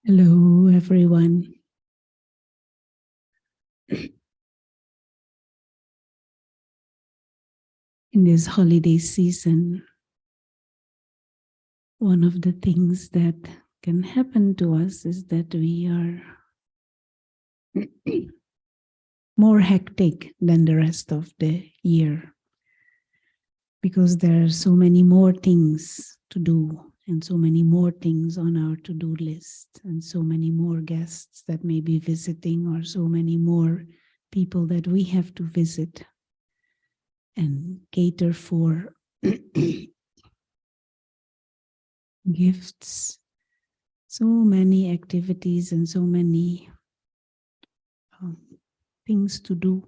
Hello, everyone. In this holiday season, one of the things that can happen to us is that we are more hectic than the rest of the year because there are so many more things to do and so many more things on our to-do list and so many more guests that may be visiting or so many more people that we have to visit and cater for. Gifts, so many activities and so many things to do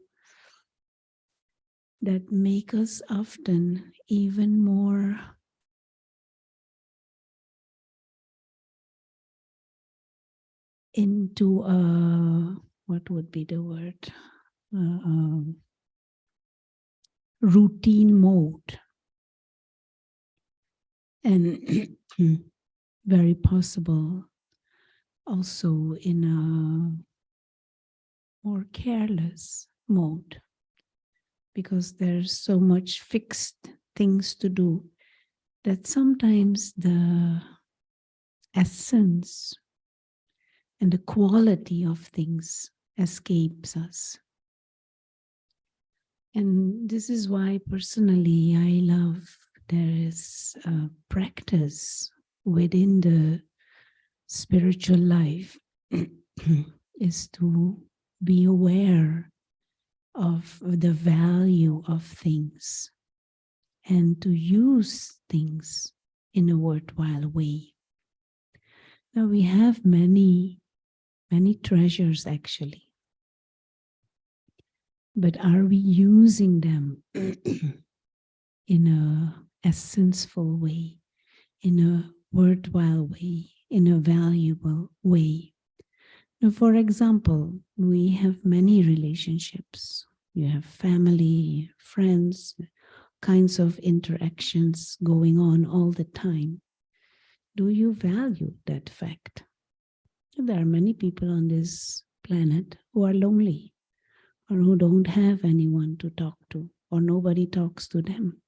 that make us often even more into what would be the word? Routine mode. And very possible also in a more careless mode, because there's so much fixed things to do that sometimes the essence and the quality of things escapes us. And this is why personally I love there is a practice within the spiritual life is to be aware of the value of things and to use things in a worthwhile way. Now we have many treasures actually, but are we using them in a essential way, in a worthwhile way, in a valuable way? Now, for example, we have many relationships. You have family, friends, kinds of interactions going on all the time. Do you value that fact? There are many people on this planet who are lonely or who don't have anyone to talk to or nobody talks to them.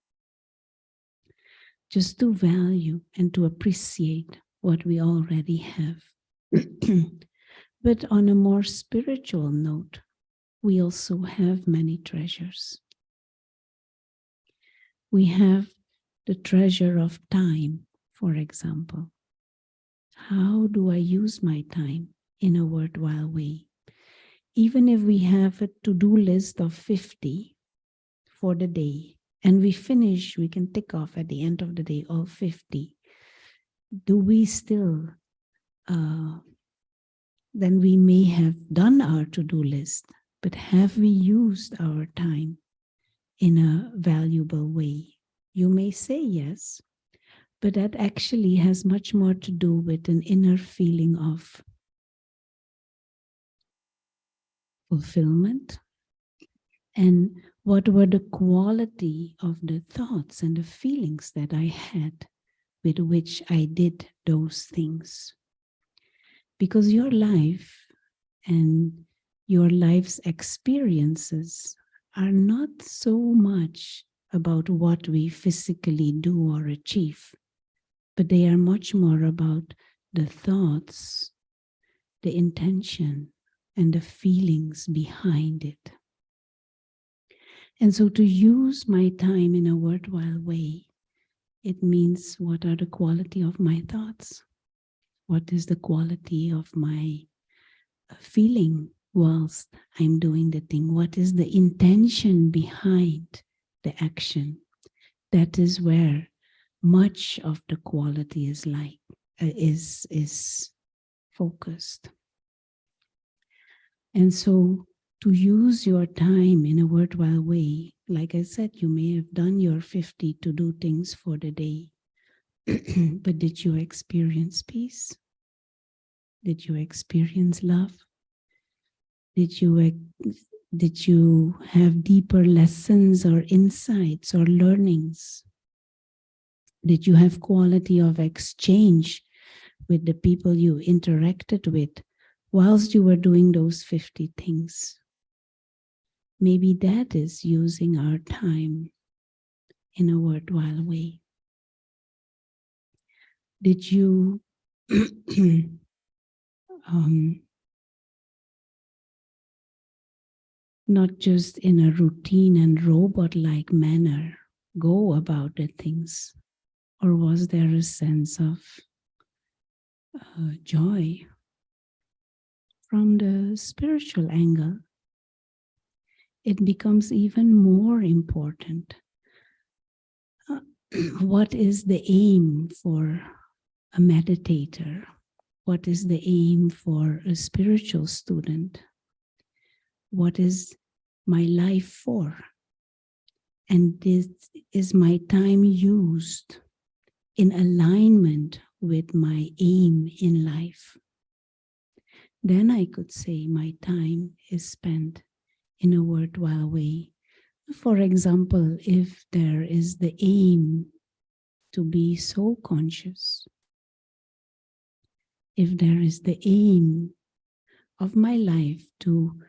Just to value and to appreciate what we already have. But on a more spiritual note, we also have many treasures. We have the treasure of time, for example. How do I use my time in a worthwhile way? Even if we have a to-do list of 50 for the day, and we finish, we can tick off at the end of the day all 50. Do we still, then we may have done our to-do list, but have we used our time in a valuable way? You may say yes, but that actually has much more to do with an inner feeling of fulfillment. And what were the quality of the thoughts and the feelings that I had with which I did those things? Because your life and your life's experiences are not so much about what we physically do or achieve, but they are much more about the thoughts, the intention, and the feelings behind it. And so to use my time in a worthwhile way, it means what are the quality of my thoughts? What is the quality of my feeling whilst I'm doing the thing? What is the intention behind the action? That is where much of the quality is focused. And so to use your time in a worthwhile way, like I said, you may have done your 50 to do things for the day, but did you experience peace? Did you experience love? Did you have deeper lessons or insights or learnings? Did you have quality of exchange with the people you interacted with whilst you were doing those 50 things. Maybe that is using our time in a worthwhile way. Did you not just in a routine and robot-like manner go about the things? Or was there a sense of joy from the spiritual angle? It becomes even more important. What is the aim for a meditator? What is the aim for a spiritual student? What is my life for? And this is my time used in alignment with my aim in life. Then I could say my time is spent in a worthwhile way. For example, if there is the aim to be soul conscious, if there is the aim of my life to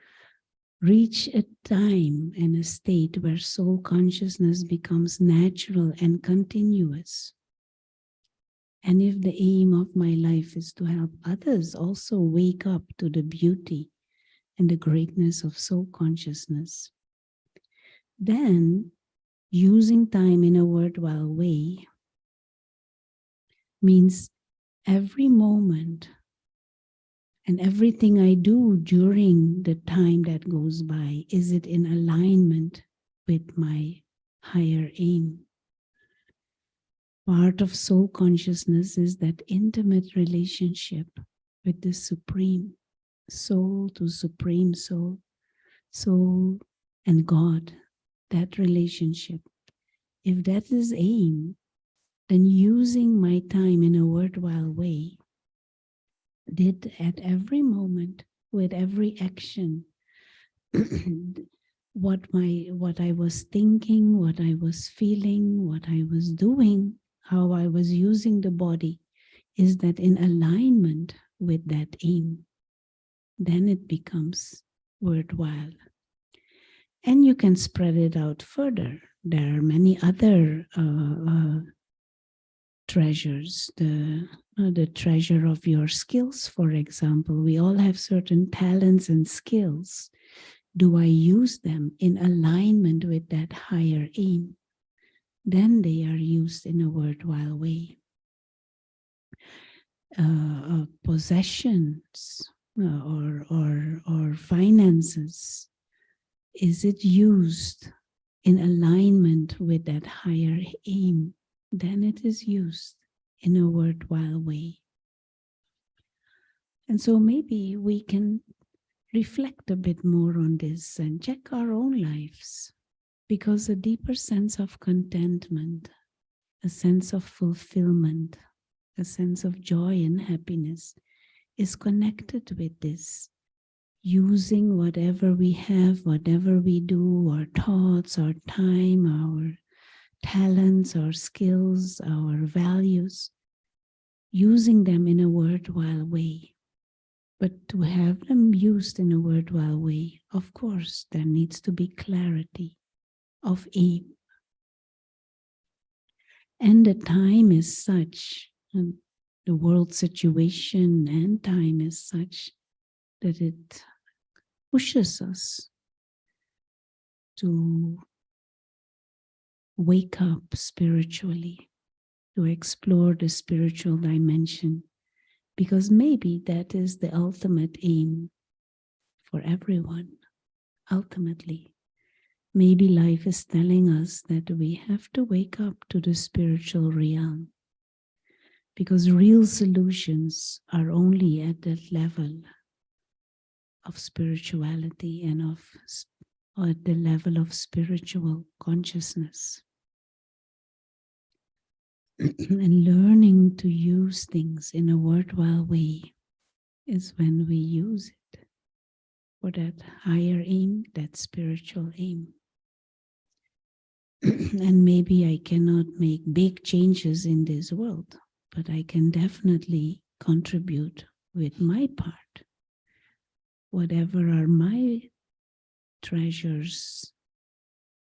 reach a time and a state where soul consciousness becomes natural and continuous, and if the aim of my life is to help others also wake up to the beauty and the greatness of soul consciousness, then using time in a worthwhile way means every moment and everything I do during the time that goes by, is it in alignment with my higher aim? Part of soul consciousness is that intimate relationship with the Supreme Soul to Supreme Soul, Soul and God, that relationship. If that is aim, then using my time in a worthwhile way, did at every moment, with every action, what I was thinking, what I was feeling, what I was doing, how I was using the body, is that in alignment with that aim? Then it becomes worthwhile. And you can spread it out further. There are many other treasures. The treasure of your skills, for example. We all have certain talents and skills. Do I use them in alignment with that higher aim? Then they are used in a worthwhile way. Possessions or finances, is it used in alignment with that higher aim? Then it is used in a worthwhile way. And so maybe we can reflect a bit more on this and check our own lives, because a deeper sense of contentment, a sense of fulfillment, a sense of joy and happiness is connected with this. Using whatever we have, whatever we do, our thoughts, our time, our talents, our skills, our values, using them in a worthwhile way. But to have them used in a worthwhile way, of course, there needs to be clarity of aim. And the time is such, and the world situation and time is such that it pushes us to wake up spiritually, to explore the spiritual dimension, because maybe that is the ultimate aim for everyone, ultimately. Maybe life is telling us that we have to wake up to the spiritual realm, because real solutions are only at that level of spirituality and or at the level of spiritual consciousness. And learning to use things in a worthwhile way is when we use it for that higher aim, that spiritual aim. And maybe I cannot make big changes in this world, but I can definitely contribute with my part, whatever are my treasures,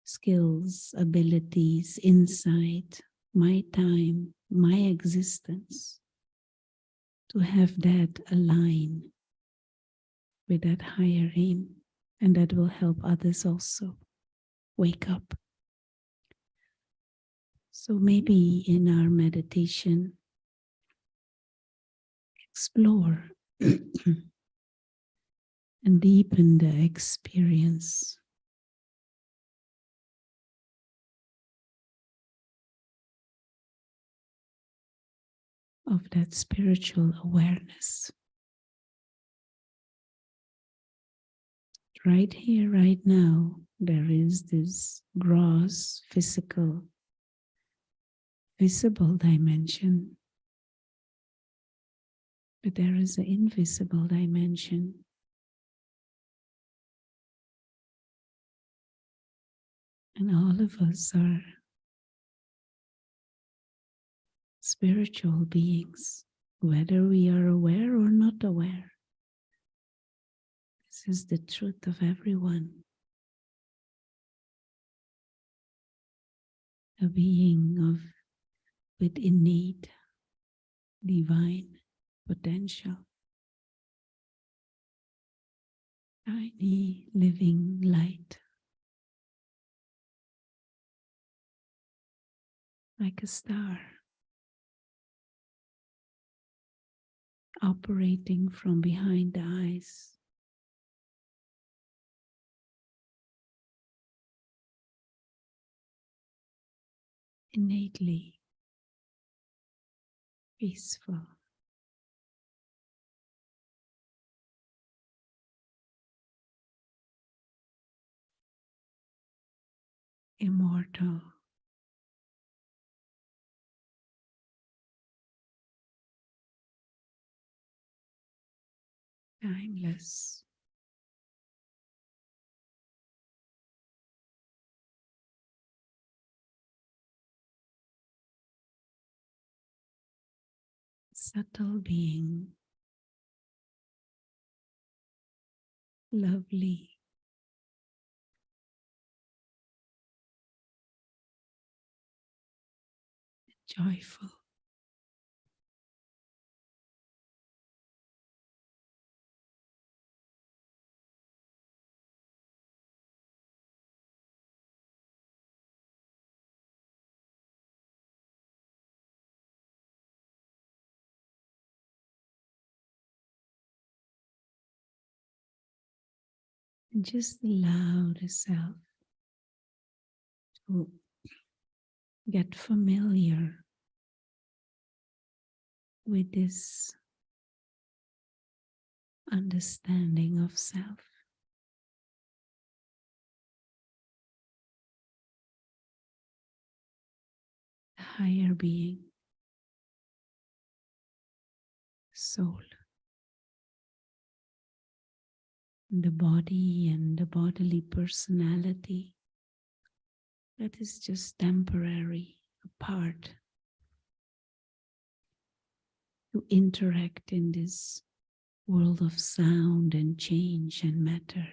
skills, abilities, insight, my time, my existence, to have that align with that higher aim, and that will help others also wake up. So maybe in our meditation, explore and deepen the experience of that spiritual awareness. Right here, right now, there is this gross, physical, visible dimension, but there is an invisible dimension. And all of us are spiritual beings, whether we are aware or not aware. This is the truth of everyone. A being with innate divine potential. Tiny living light. Like a star. Operating from behind the eyes. Innately peaceful. Immortal. Timeless. Subtle being. Lovely. Joyful. And just allow the self to get familiar with this understanding of self. The higher being, soul, the body and the bodily personality that is just temporary, a part to interact in this world of sound and change and matter.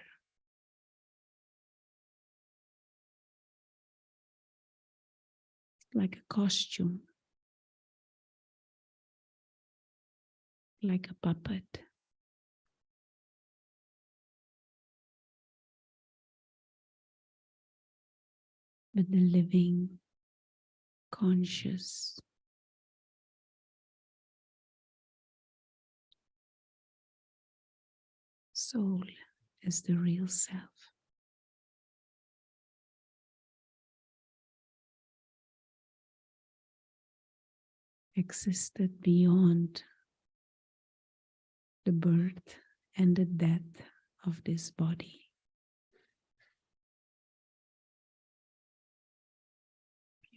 Like a costume, like a puppet. But the living, conscious, soul is the real self. Existed beyond the birth and the death of this body.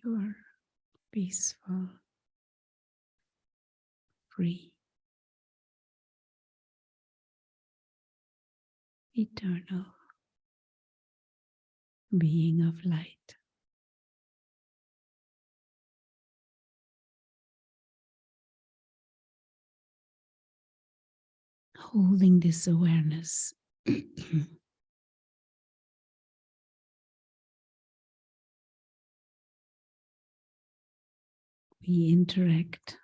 Pure, peaceful, free, eternal being of light. holding this awareness. We interact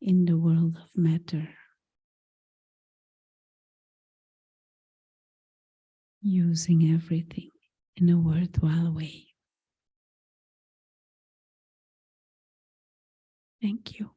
in the world of matter, using everything in a worthwhile way. Thank you.